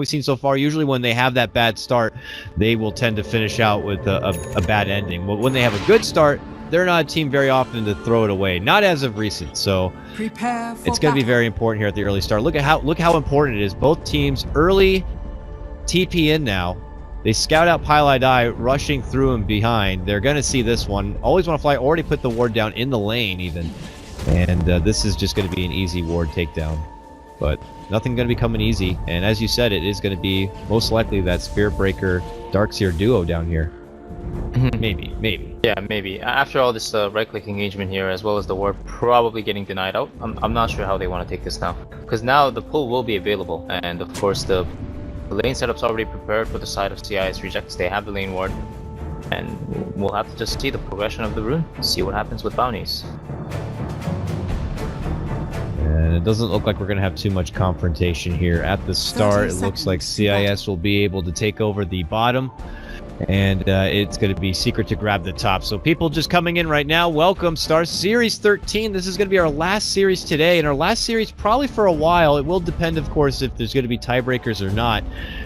we've seen so far. Usually when they have that bad start, they will tend to finish out with a bad ending. But when they have a good start, they're not a team very often to throw it away. Not as of recent. So it's going to be very important here at the early start. Look how important it is. Both teams early TP in now. They scout out Pile-I-Die, rushing through and behind. They're going to see this one. Always want to fly. Already put the ward down in the lane even. And this is just going to be an easy ward takedown. But nothing going to be coming easy. And as you said, it is going to be most likely that Spirit Breaker Darkseer duo down here. Maybe. Yeah, maybe. After all this right-click engagement here, as well as the ward probably getting denied out, I'm not sure how they want to take this now. Because now the pull will be available. And of course the lane setup's already prepared for the side of CIS rejects. They have the lane ward. And we'll have to just see the progression of the rune. See what happens with bounties. And it doesn't look like we're going to have too much confrontation here at the start. It looks like CIS will be able to take over the bottom. And it's going to be Secret to grab the top. So people just coming in right now, welcome. Star Series 13. This is going to be our last series today. And our last series probably for a while. It will depend, of course, if there's going to be tiebreakers or not.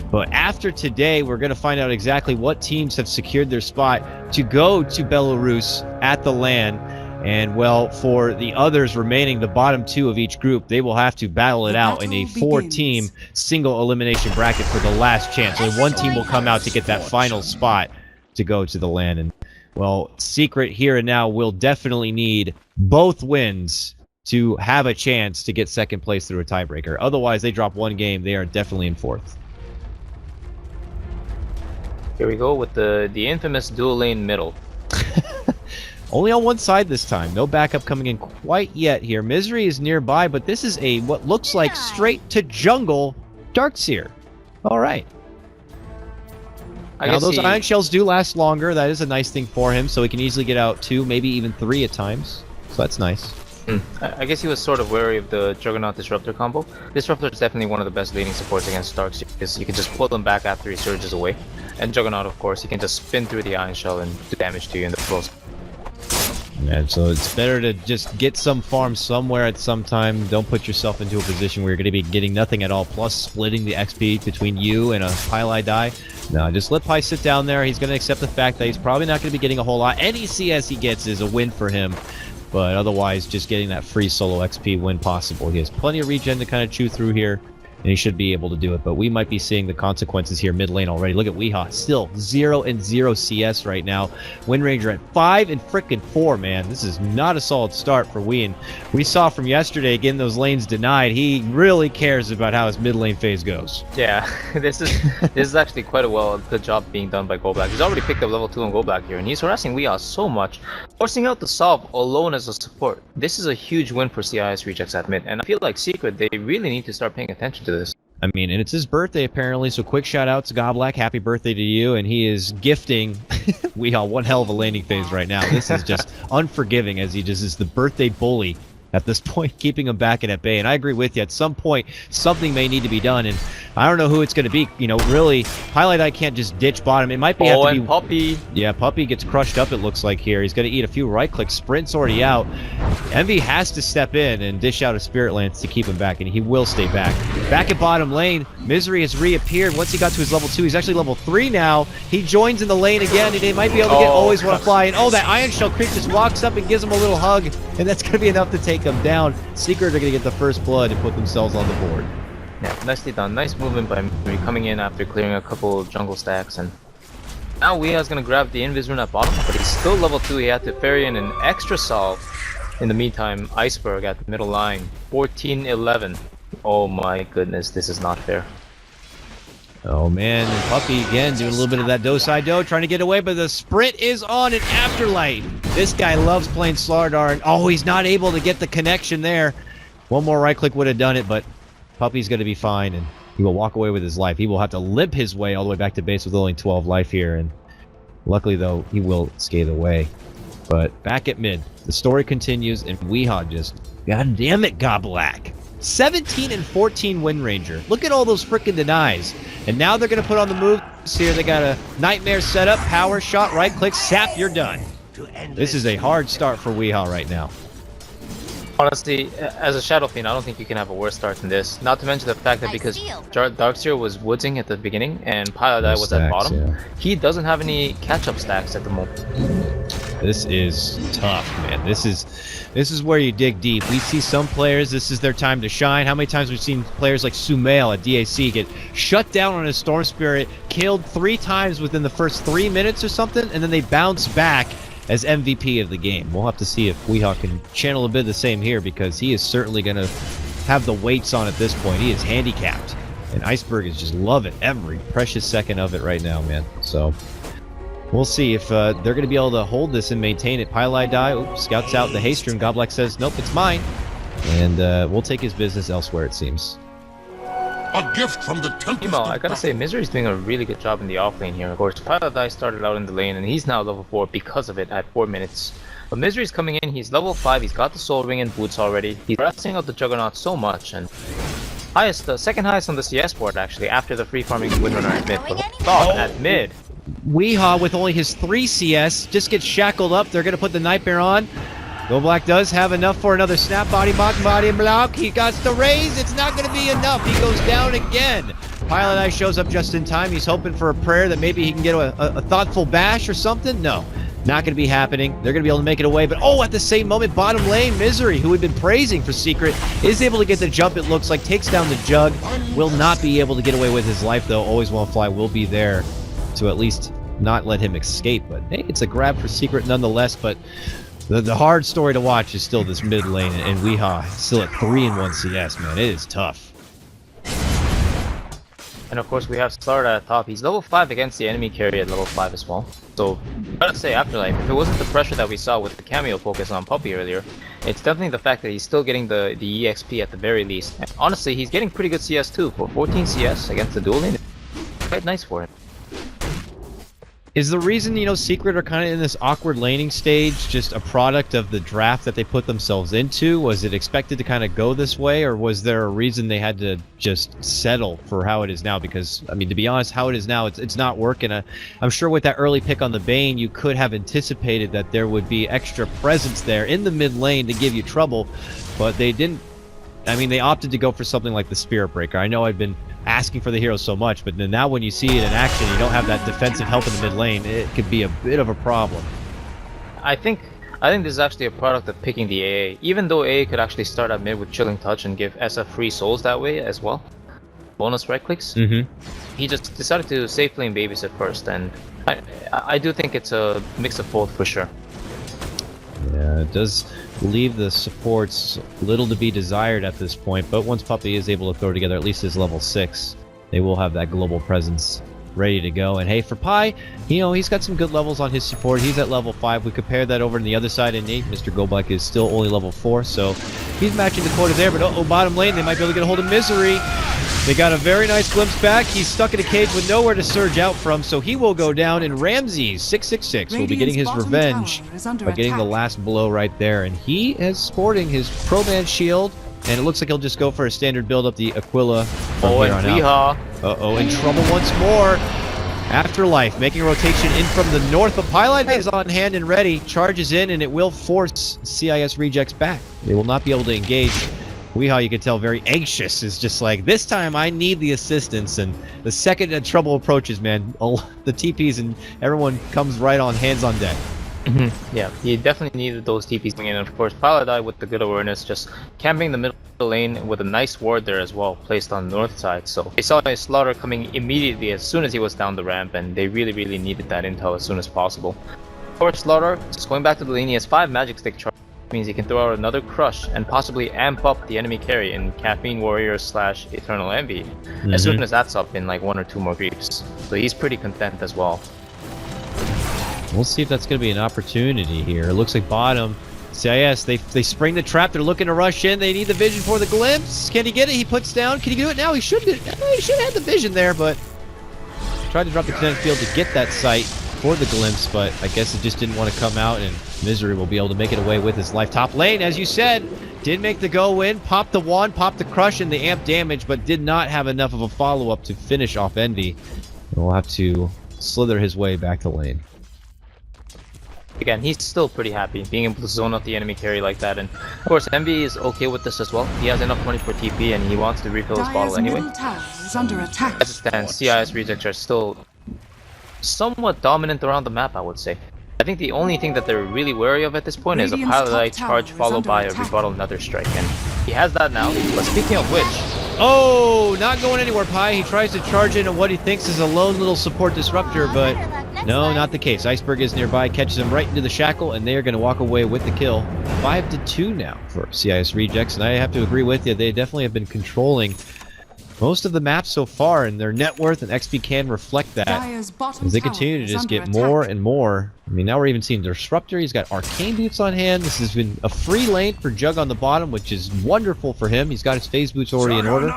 But after today, we're going to find out exactly what teams have secured their spot to go to Belarus at the LAN. And, well, for the others remaining, the bottom two of each group, they will have to battle it out in a 4-team single elimination bracket for the last chance. Only one team will come out to get that final spot to go to the LAN. And, well, Secret here and now will definitely need both wins to have a chance to get second place through a tiebreaker. Otherwise, they drop one game, they are definitely in fourth. Here we go with the infamous dual lane middle. Only on one side this time. No backup coming in quite yet here. Misery is nearby, but this is a what looks like straight to jungle Darkseer. All right. Now those ion shells do last longer. That is a nice thing for him, so he can easily get out 2, maybe even 3 at times. So that's nice. I guess he was sort of wary of the Juggernaut Disruptor combo. Disruptor is definitely one of the best laning supports against Darkseer because you can just pull them back after he surges away. And Juggernaut, of course, he can just spin through the ion shell and do damage to you in the flow. And so it's better to just get some farm somewhere at some time. Don't put yourself into a position where you're going to be getting nothing at all, plus splitting the XP between you and a Pile-I-Die. No, just let Pi sit down there. He's going to accept the fact that he's probably not going to be getting a whole lot. Any CS he gets is a win for him. But otherwise, just getting that free solo XP when possible. He has plenty of regen to kind of chew through here. And he should be able to do it, but we might be seeing the consequences here mid lane already. Look at Weehaw, still 0-0 CS right now. Windranger at 5-4, man. This is not a solid start for Wee. And we saw from yesterday, getting those lanes denied, he really cares about how his mid lane phase goes. Yeah, this is actually quite a good job being done by GoBlack. He's already picked up level 2 on GoBlack here, and he's harassing Weehaw so much, forcing out the solve alone as a support. This is a huge win for CIS rejects at mid, and I feel like Secret, they really need to start paying attention to this. I mean, and it's his birthday apparently, so quick shout out to GoBlack, happy birthday to you, and he is gifting Weehaw one hell of a landing phase right now. This is just unforgiving as he just is the birthday bully at this point, keeping him back and at bay. And I agree with you, at some point, something may need to be done, and I don't know who it's going to be. You know, really, Pile-I-Die can't just ditch bottom. It might be have to be Puppy. Yeah, Puppy gets crushed up, it looks like here. He's going to eat a few right clicks. Sprint's already out. Envy has to step in and dish out a Spirit Lance to keep him back, and he will stay back. Back at bottom lane, Misery has reappeared. Once he got to his level 2, he's actually level 3 now. He joins in the lane again, and they might be able to get Always Wanna Fly. And that Ion Shell creep just walks up and gives him a little hug, and that's going to be enough to take him down. Secret are going to get the first blood and put themselves on the board. Yeah, nicely done. Nice movement by Misery coming in after clearing a couple of jungle stacks, and now Weeha's going to grab the Invis rune at bottom, but he's still level 2. He had to ferry in an extra solve. In the meantime, Iceberg at the middle line, 14-11. Oh my goodness, this is not fair. Oh man, and Puppy again doing a little bit of that do-side-do, trying to get away, but the sprint is on in Afterlife. This guy loves playing SLTV, and oh, he's not able to get the connection there. One more right click would have done it, but Puppy's going to be fine, and he will walk away with his life. He will have to limp his way all the way back to base with only 12 life here, and luckily though, he will skate away. But back at mid, the story continues, and Weehaw just, god damn it, GoBlack. 17-14 Windranger. Look at all those freaking denies. And now they're going to put on the moves here. They got a Nightmare setup, power shot, right click, sap, you're done. This is a hard start for Weehaw right now. Honestly, as a Shadow Fiend, I don't think you can have a worse start than this. Not to mention the fact that because Darkseer was woodsing at the beginning and Paladai was at bottom, yeah. he doesn't have any catch-up stacks at the moment. This is tough, man. This is where you dig deep. We see some players, this is their time to shine. How many times we've seen players like Sumail at DAC get shut down on a Storm Spirit, killed 3 times within the first 3 minutes or something, and then they bounce back as MVP of the game. We'll have to see if Weehaw can channel a bit of the same here, because he is certainly going to have the weights on at this point. He is handicapped, and Iceberg is just loving every precious second of it right now, man. So we'll see if they're going to be able to hold this and maintain it. Pylai die, scouts out the haste room. Goblek says, nope, it's mine. And we'll take his business elsewhere, it seems. A gift from the Tempest. Meanwhile, I gotta say, Misery's doing a really good job in the off lane here. Of course, Paladai started out in the lane, and he's now level 4 because of it at 4 minutes. But Misery's coming in, he's level 5, he's got the Soul Ring and boots already. He's pressing out the Juggernaut so much, and second highest on the CS board actually, after the free farming Windrunner at mid. But at mid. Weehaw with only his 3 CS just gets shackled up. They're gonna put the Nightmare on. Goblek does have enough for another snap body block. He got the raise. It's not going to be enough. He goes down again. Paladai shows up just in time. He's hoping for a prayer that maybe he can get a thoughtful bash or something. No, not going to be happening. They're going to be able to make it away. But at the same moment, bottom lane, Misery, who we've been praising for Secret, is able to get the jump, it looks like. Takes down the Jug. Will not be able to get away with his life, though. Always Will Fly will be there to at least not let him escape. But hey, it's a grab for Secret nonetheless. But the hard story to watch is still this mid lane, and Weehaw still at 3-1 CS, man. It is tough. And of course, we have StarLadder at top. He's level 5 against the enemy carry at level 5 as well. So, gotta say, Afterlife, if it wasn't the pressure that we saw with the cameo focus on Puppy earlier, it's definitely the fact that he's still getting the EXP at the very least. And honestly, he's getting pretty good CS too. For 14 CS against the dual lane, it's quite nice for him. Is the reason, Secret are kind of in this awkward laning stage just a product of the draft that they put themselves into? Was it expected to kind of go this way, or was there a reason they had to just settle for how it is now? Because, I mean, to be honest, how it is now, it's not working. I'm sure with that early pick on the Bane, you could have anticipated that there would be extra presence there in the mid lane to give you trouble, but they didn't. I mean, they opted to go for something like the Spirit Breaker. I know I've been asking for the hero so much, but then now when you see it in action, you don't have that defensive help in the mid lane. It could be a bit of a problem. I think this is actually a product of picking the AA. Even though AA could actually start at mid with Chilling Touch and give SF free souls that way as well, bonus right clicks. He just decided to safe lane babysit first, and I do think it's a mix of both for sure. Yeah, it does leave the supports little to be desired at this point, but once Puppy is able to throw together at least his level 6, they will have that global presence ready to go. And hey, for Pi, he's got some good levels on his support. He's at level 5. We compare that over to the other side, and Mr. Goblek is still only level 4, so he's matching the quota there. But bottom lane, they might be able to get a hold of Misery. They got a very nice glimpse back. He's stuck in a cage with nowhere to surge out from, so he will go down, and Ramses 666 will be getting his revenge by getting the last blow right there. And he is sporting his Pro-Man shield, and it looks like he'll just go for a standard build up the Aquila from here on out. In trouble once more. Afterlife making a rotation in from the north, but Pylite is on hand and ready, charges in, and it will force CIS rejects back. They will not be able to engage. Weehaw, you can tell, very anxious, is just like, this time I need the assistance, and the second trouble approaches, man, the TPs and everyone comes right on, hands on deck. Yeah, he definitely needed those TPs coming in, and of course, Paladai with the good awareness, just camping the middle lane with a nice ward there as well, placed on the north side, so they saw his slaughter coming immediately as soon as he was down the ramp, and they really needed that intel as soon as possible. Of course, Slaughter, just going back to the lane, he has 5 magic stick charge. Means he can throw out another crush and possibly amp up the enemy carry in Caffeine Warrior / Eternal Envy as soon as that's up in like 1 or 2 more creeps. So he's pretty content as well. We'll see if that's going to be an opportunity here. It looks like bottom CIS, they spring the trap. They're looking to rush in. They need the vision for the glimpse. Can he get it? He puts down. Can he do it now? He should have the vision there, but tried to drop the kinetic field to get that sight for the glimpse, but I guess it just didn't want to come out, and Misery will be able to make it away with his life. Top lane, as you said, did make the go win, popped the wand, popped the crush and the amp damage, but did not have enough of a follow-up to finish off Envy. And we'll have to slither his way back to lane. again, he's still pretty happy being able to zone out the enemy carry like that. And of course, Envy is okay with this as well. He has enough money for TP and he wants to refill his bottle anyway. Middle tower is under attack. As it stands, CIS rejects are still somewhat dominant around the map, I would say. I think the only thing that they're really wary of at this point is a Pilot Eye charge followed by a rebuttal Nether Strike, and he has that now. But speaking of which, Oh, not going anywhere, Pi. He tries to charge into what he thinks is a lone little support disruptor, but no, not the case. Iceberg is nearby, catches him right into the shackle, and they are going to walk away with the kill. 5-2 now for CIS Rejects, and I have to agree with you. They definitely have been controlling most of the map so far, and their net worth and XP can reflect that as they continue to just get more and more. I mean, now we're even seeing Disruptor. He's got Arcane Boots on hand. This has been a free lane for Jug on the bottom, which is wonderful for him. He's got his Phase Boots already in order.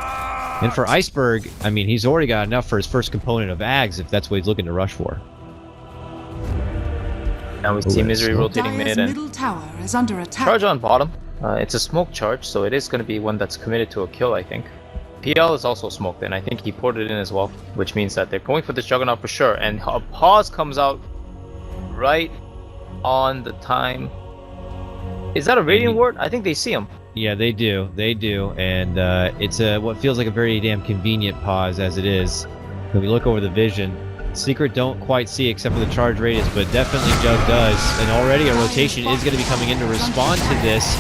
And for Iceberg, I mean, he's already got enough for his first component of Ags, if that's what he's looking to rush for. now we see Misery rotating mid and middle tower is under attack. charge on bottom. It's a smoke charge, so it is going to be one that's committed to a kill, I think. PL is also smoked, and I think he ported in as well, which means that they're going for this Juggernaut for sure. And a pause comes out right on the time. Is that a Radiant Ward? I think they see him. Yeah, they do. They do. And it's what feels like a very damn convenient pause as it is. When we look over the vision, Secret don't quite see except for the charge radius, but definitely Jug does. And already a rotation is going to be coming in to respond to this.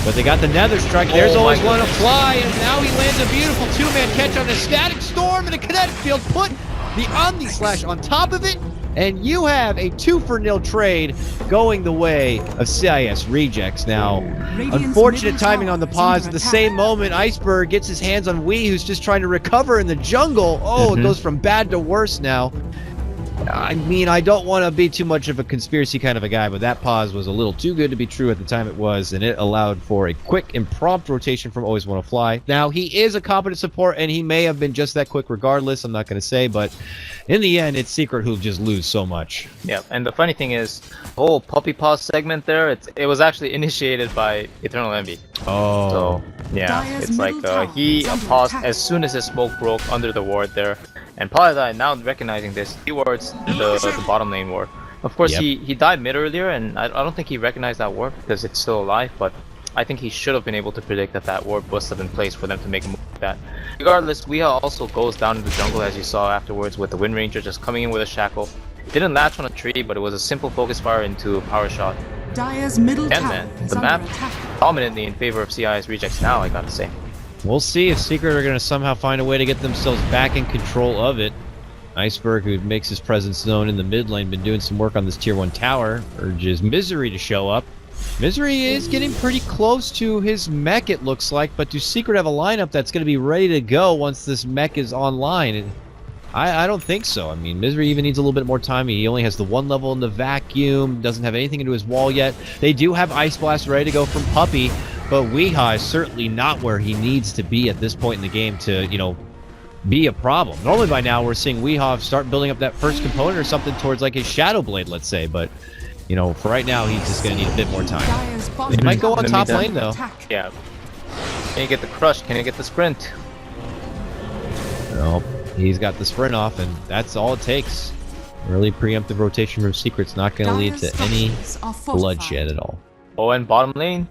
But they got the Nether Strike. There's always one to fly, and now he lands a beautiful two-man catch on a Static Storm and a Kinetic Field. Put the Omni Slash on top of it, and you have a 2-for-0 trade going the way of CIS Rejects. Now, unfortunate timing on the pause. At the same moment, Iceberg gets his hands on Wee, who's just trying to recover in the jungle. Oh, it goes from bad to worse now. I mean, I don't want to be too much of a conspiracy kind of a guy, but that pause was a little too good to be true at the time it was, and it allowed for a quick and prompt rotation from Always Wanna Fly. Now, he is a competent support, and he may have been just that quick regardless, I'm not going to say, but in the end, it's Secret who just lose so much. Yeah, and the funny thing is, the whole puppy pause segment there, it was actually initiated by Eternal Envy. Oh. So, yeah, it's like he paused as soon as his smoke broke under the ward there. And Paladine, now recognizing this, he wards the bottom lane ward. Of course, he died mid earlier, and I don't think he recognized that ward because it's still alive, but I think he should have been able to predict that that ward was still in place for them to make a move like that. Regardless, Weeha also goes down in the jungle, as you saw afterwards, with the Wind Ranger just coming in with a shackle. Didn't latch on a tree, but it was a simple focus fire into a power shot. Dire's middle And tower man, is the under map attack. dominantly in favor of CIS Rejects now, I gotta say. We'll see if Secret are going to somehow find a way to get themselves back in control of it. Iceberg, who makes his presence known in the mid lane, been doing some work on this tier 1 tower, urges Misery to show up. Misery is getting pretty close to his mech, it looks like, but do Secret have a lineup that's going to be ready to go once this mech is online? And I don't think so. I mean, Misery even needs a little bit more time. He only has the 1 level in the vacuum, doesn't have anything into his wall yet. They do have Ice Blast ready to go from Puppy, but Weeha is certainly not where he needs to be at this point in the game to, you know, be a problem. Normally by now we're seeing Weeha start building up that first component or something towards like his Shadow Blade, let's say, but you know, for right now he's just going to need a bit more time. They might go on top lane though. Yeah. Can you get the crush? Can you get the sprint? Well, he's got the sprint off, and that's all it takes. Really preemptive rotation from Secret's not going to lead to any bloodshed at all. Oh, and bottom lane.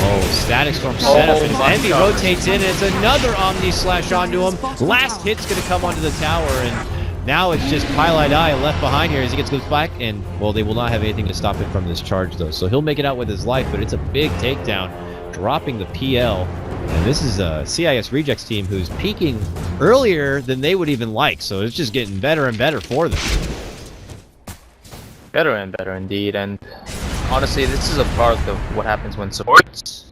Oh, Static Storm setup, and Envy rotates in, and it's another Omni Slash onto him. Last hit's going to come onto the tower, and now it's just Pilot Eye left behind here as he gets goes back, and, well, they will not have anything to stop him from this charge, though. So he'll make it out with his life, but it's a big takedown, dropping the PL. And this is a CIS Rejects team who's peaking earlier than they would even like, so it's just getting better and better for them. Better and better indeed, and honestly, this is a product of what happens when supports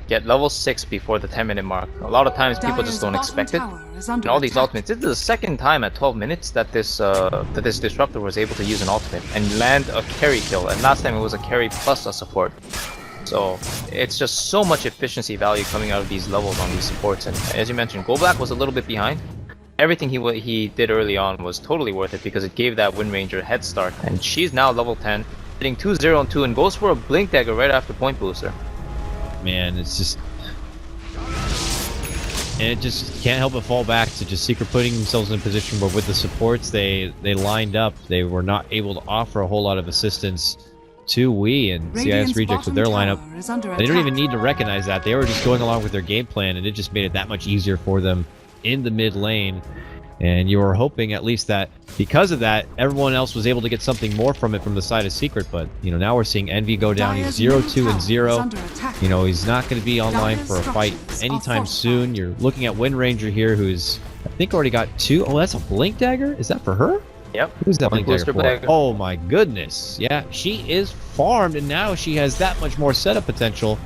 get level 6 before the 10-minute mark. A lot of times people just don't expect it. And all these ultimates, this is the second time at 12 minutes that this disruptor was able to use an ultimate and land a carry kill, and last time it was a carry plus a support. So it's just so much efficiency value coming out of these levels on these supports, and as you mentioned, Go Black was a little bit behind. Everything he did early on was totally worth it because it gave that Wind Ranger a head start, and she's now level 10, hitting 2-0 and 2, and goes for a Blink Dagger right after Point Booster. Man, it's just... and it just can't help but fall back to just Secret putting themselves in a position where with the supports they lined up, they were not able to offer a whole lot of assistance to Wii and CIS Rejects with their lineup. They don't even need to recognize that. They were just going along with their game plan, and it just made it that much easier for them in the mid lane. And you were hoping at least that because of that, everyone else was able to get something more from it from the side of Secret. But, you know, now we're seeing Envy go down. He's 0-2 and 0. You know, he's not going to be online for a fight anytime soon. You're looking at Wind Ranger here, who's, I think, already got 2. Oh, that's a Blink Dagger? Is that for her? Yep. Who's that Blink Dagger for? Dagger. Oh, my goodness. Yeah, she is farmed, and now she has that much more setup potential.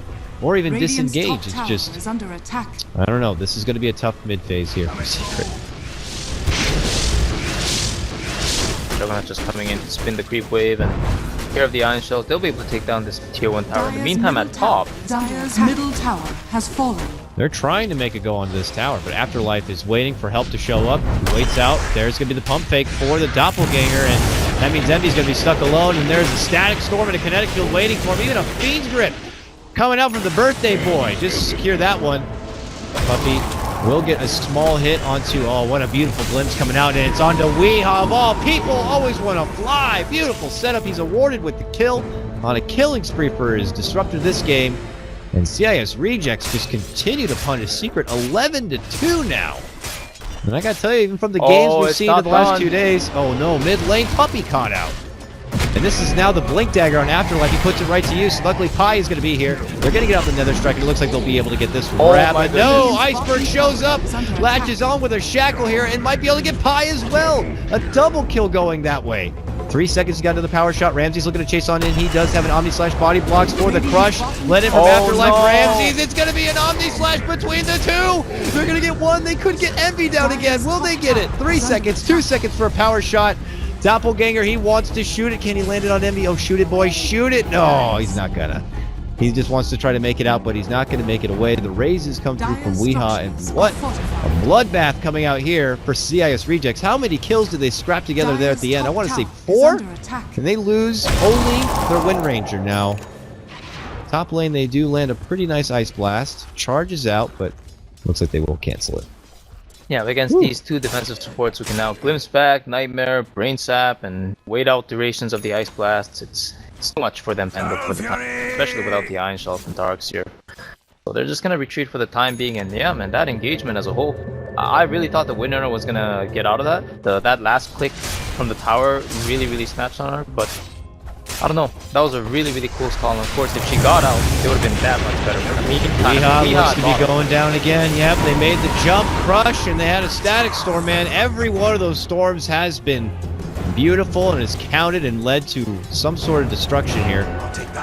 Or even disengage. It's just, I don't know. This is going to be a tough mid phase here for Secret. Juggernaut just coming in to spin the creep wave and care of the iron shells. They'll be able to take down this tier 1 tower. In the meantime, at top, Dire's middle tower has fallen. They're trying to make a go onto this tower, but Afterlife is waiting for help to show up. He waits out. There's going to be the pump fake for the Doppelganger, and that means Envy's going to be stuck alone, and there's a Static Storm and a Kinetic Field waiting for him. Even a Fiend's Grip coming out from the Birthday Boy. Just secure that one. Puppy will get a small hit onto, oh, what a beautiful glimpse coming out, and it's onto Weehaw of all people. Always want to fly. Beautiful setup. He's awarded with the kill on a killing spree for his disruptor this game. And CIS Rejects just continue to punish Secret 11-2 now. And I gotta tell you, even from the games we've seen in the last 2 days, oh no, mid lane Puppy caught out. And this is now the Blink Dagger on Afterlife. He puts it right to use. Luckily, Pi is going to be here. They're going to get out the Nether Strike. It looks like they'll be able to get this grab. But no, Iceberg shows up, latches on with a Shackle here, and might be able to get Pi as well. A double kill going that way. 3 seconds he got to the power shot. Ramsey's looking to chase on in. He does have an Omni Slash body blocks for the crush. Let in from Afterlife. No. Ramsey's. It's going to be an Omni Slash between the two. They're going to get one. They could get Envy down again. Will they get it? 3 seconds, 2 seconds for a power shot. Doppelganger, he wants to shoot it. Can he land it on Envy? Oh, shoot it, boy. Shoot it. No, he's not gonna. He just wants to try to make it out, but he's not going to make it away. The raises come through from Weehaw, and what a bloodbath coming out here for CIS Rejects. How many kills did they scrap together there at the end? I want to say 4. Can they lose only their Wind Ranger now? Top lane, they do land a pretty nice Ice Blast. Charges out, but looks like they will cancel it. Yeah, against these 2 defensive supports, we can now Glimpse back, Nightmare, Brain Sap, and wait out durations of the Ice Blasts. It's so much for them to end up for the time, especially without the Iron Shell from Darkseer. So they're just gonna retreat for the time being, and yeah, man, that engagement as a whole, I really thought the Wind Runner was gonna get out of that. That last click from the tower really snatched on her, but I don't know. That was a really close call, and of course, if she got out, it would have been that much better for them. Weehaw looks to be going down again. Yep, they made the jump, crush, and they had a Static Storm, man. Every one of those storms has been beautiful and has counted and led to some sort of destruction here.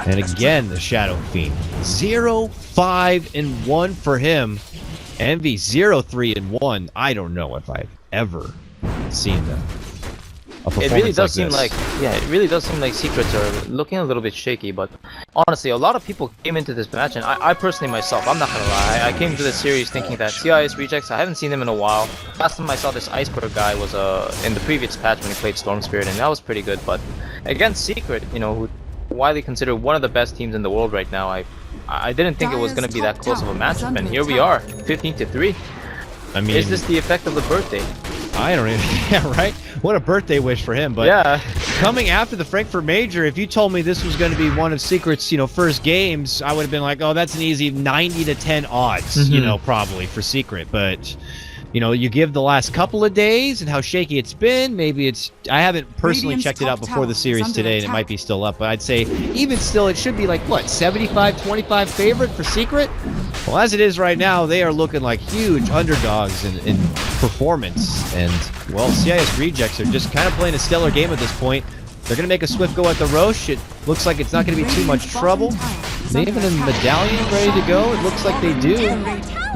And again, the Shadow Fiend. 0-5-1 for him. Envy 0-3-1. I don't know if I've ever seen them. It really does seem like, yeah, it really does seem like Secrets are looking a little bit shaky, but honestly, a lot of people came into this match, and I personally myself, I'm not gonna lie, I came to this series thinking that CIS Rejects, I haven't seen them in a while. Last time I saw this Iceberg guy was in the previous patch when he played Storm Spirit, and that was pretty good, but against Secret, you know, who widely considered one of the best teams in the world right now, I didn't think it was gonna be that close of a matchup, and here we are, 15-3. I mean, is this the effect of the birthday? I don't even, yeah, right? What a birthday wish for him, but yeah. Coming after the Frankfurt Major, if you told me this was going to be one of Secret's, you know, first games, I would have been like, oh, that's an easy 90-10 odds, you know, probably for Secret, but you know, you give the last couple of days and how shaky it's been, maybe it's, I haven't personally checked it out before the series today, and it might be still up, but I'd say even still it should be like, what, 75-25 favorite for Secret? Well, as it is right now, they are looking like huge underdogs in performance, and well, CIS Rejects are just kind of playing a stellar game at this point. They're going to make a swift go at the Roche. It looks like it's not going to be too much trouble. They have a medallion ready to go. It looks like they do.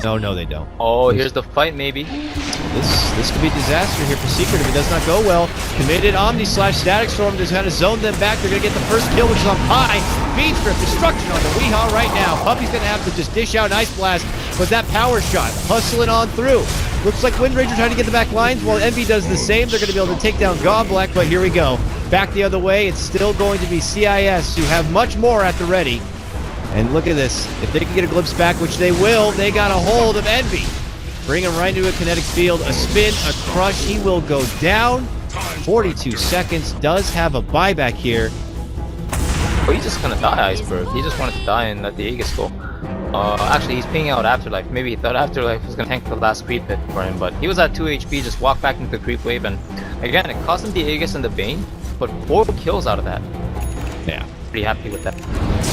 No, they don't. Oh, here's the fight, maybe. This could be a disaster here for Secret if it does not go well. Committed Omni Slash Static Storm to kind of zone them back. They're going to get the first kill, which is on Pi. Feed Script destruction on the Weehaw right now. Puppy's going to have to just dish out an Ice Blast with that power shot. Hustling on through. Looks like Wind Ranger trying to get the back lines while Envy does the same. They're going to be able to take down Godblack, but here we go. Back the other way. It's still going to be CIS, who have much more at the ready. And look at this. If they can get a glimpse back, which they will, they got a hold of Envy. Bring him right into a kinetic field. A spin, a crush. He will go down. 42 seconds. Does have a buyback here. Oh, he's just gonna die, Iceberg. He just wanted to die and let the Aegis go. Actually, he's pinging out Afterlife. Maybe he thought Afterlife was gonna tank the last creep hit for him, but he was at 2 HP, just walked back into the creep wave, and again, it cost him the Aegis and the Bane, but 4 kills out of that. Yeah. Pretty happy with that.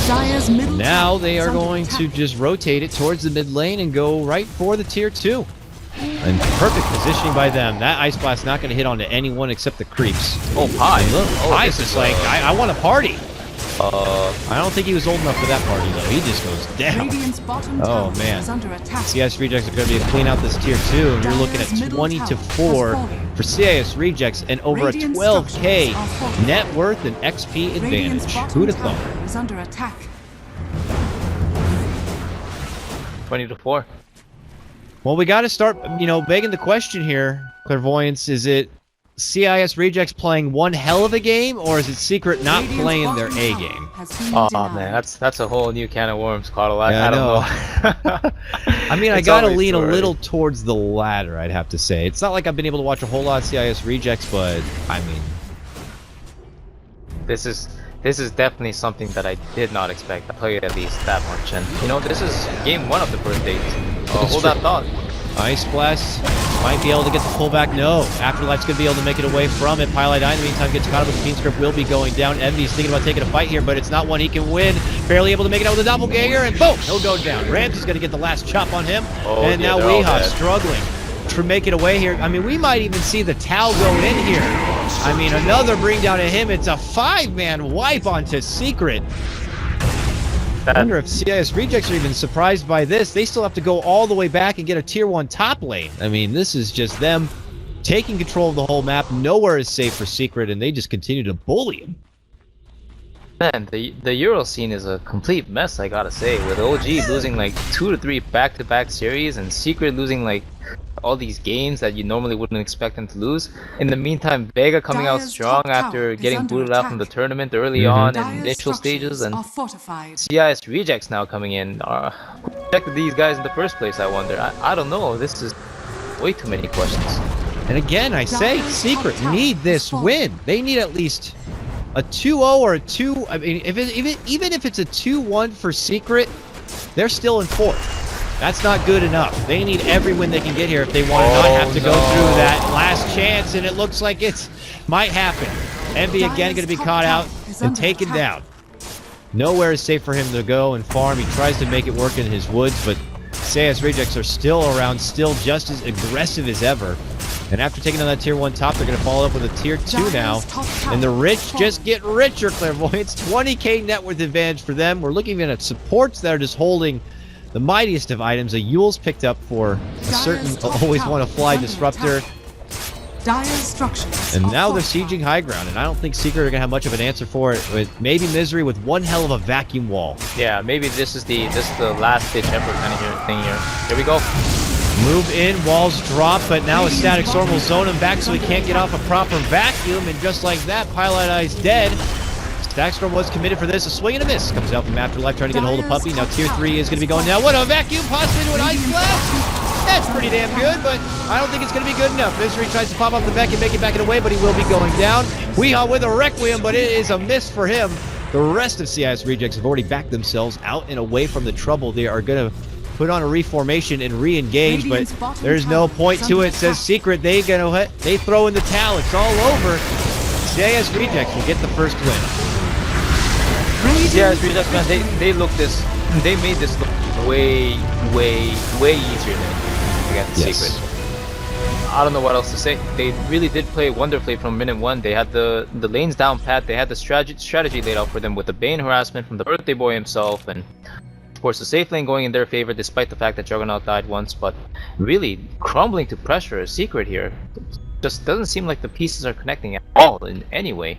Dire's middle Now tower they is are under going attack. to just rotate it towards the mid lane and go right for the tier 2. And perfect positioning by them. That Ice Blast not going to hit onto anyone except the creeps. Oh, Pi. And look, Pi's just like, I want to party. Uh, I don't think he was old enough for that party, though. He just goes down. Radiant's bottom Oh, tower man. is under attack. CIS Rejects are going to be clean out this tier 2, and you're looking at 20 to 4 for CIS Rejects and over a Radiant 12k structures are fortified. net worth and XP Radiant's advantage. bottom Who'd have thought? tower is under attack. 20 to 4. Well, we got to start, begging the question here, Clairvoyance. Is it CIS Rejects playing one hell of a game, or is it Secret not Radiant's playing their bottom A tower game? has been Oh denied. man, that's a whole new can of worms, Carl. Yeah, I don't know. I mean, I It's got to always lean a too early. little towards the latter, I'd have to say. It's not like I've been able to watch a whole lot of CIS Rejects, but, I mean... This is definitely something that I did not expect. I played at least that much, and this is game 1 of the first date. Hold that thought. Ice Blast might be able to get the pullback. No. Afterlife's going to be able to make it away from it. Pilot Eye, in the meantime, gets caught up with the Fiend Script, will be going down. Envy's thinking about taking a fight here, but it's not one he can win. Barely able to make it out with a Doppelganger, and boom! He'll go down. Rams is going to get the last chop on him. Oh, and yeah, now they're all Weehaw dead. struggling to make it away here. I mean, we might even see the Tau go in here. I mean, another bring down to him. It's a 5-man wipe onto Secret. I wonder if CIS Rejects are even surprised by this. They still have to go all the way back and get a tier 1 top lane. I mean, this is just them taking control of the whole map. Nowhere is safe for Secret, and they just continue to bully him. Man, the Euro scene is a complete mess, I gotta say. With OG losing like 2 to 3 back-to-back series, and Secret losing like all these games that you normally wouldn't expect them to lose. In the meantime, Vega coming out Dire's strong top tower after is getting under booted out from the attack. tournament early on in Dire's initial stages, structures and are fortified. CIS Rejects now coming in. Who rejected these guys in the first place, I wonder? I don't know. This is way too many questions. And again, I say, Dire's Secret top tower need is this falling. win. They need at least a 2-0 or a 2... I mean, even if it's a 2-1 for Secret, they're still in 4th. That's not good enough. They need every win they can get here if they want to not have to go through that last chance, and it looks like it might happen. Envy again going to be caught out and taken down. Nowhere is safe for him to go and farm. He tries to make it work in his woods, but CIS Rejects are still around, still just as aggressive as ever. And after taking on that tier 1 top, they're going to follow up with a tier 2 now. And the rich just get richer, Clairvoyance. 20k net worth advantage for them. We're looking at supports that are just holding the mightiest of items. A Yule's picked up for a certain always want to fly disruptor. Dire's structures And are now they're fortified. sieging high ground, and I don't think Secret are going to have much of an answer for it. With maybe Misery with one hell of a vacuum wall. Yeah, maybe this is the last ditch effort kind of thing here. Here we go. Move in, walls drop, but now a static storm will zone him back so he can't get off a proper vacuum, and just like that, Pilot Eye's dead. Static Storm was committed for this. A swing and a miss comes out from Afterlife, trying to get a hold of Puppy. Now tier 3 is going to be going down. What a vacuum, possibly to an Ice Blast! That's pretty damn good, but I don't think it's going to be good enough. Misery tries to pop up the back and make it back and away, but he will be going down. Weehaw with a Requiem, but it is a miss for him. The rest of CIS Rejects have already backed themselves out and away from the trouble. They are going to put on a reformation and re-engage, but there's no point to it. Says Secret, they throw in the towel. It's all over. CIS Rejects will get the first win. CIS Rejects, man, they made this look way easier than against Yes. Secret. I don't know what else to say. They really did play wonderfully from minute 1. They had the lanes down pat. They had the strategy laid out for them with the Bane harassment from the birthday boy himself, and of course the safe lane going in their favor despite the fact that Juggernaut died once. But really crumbling to pressure a Secret here. Just doesn't seem like the pieces are connecting at all in any way.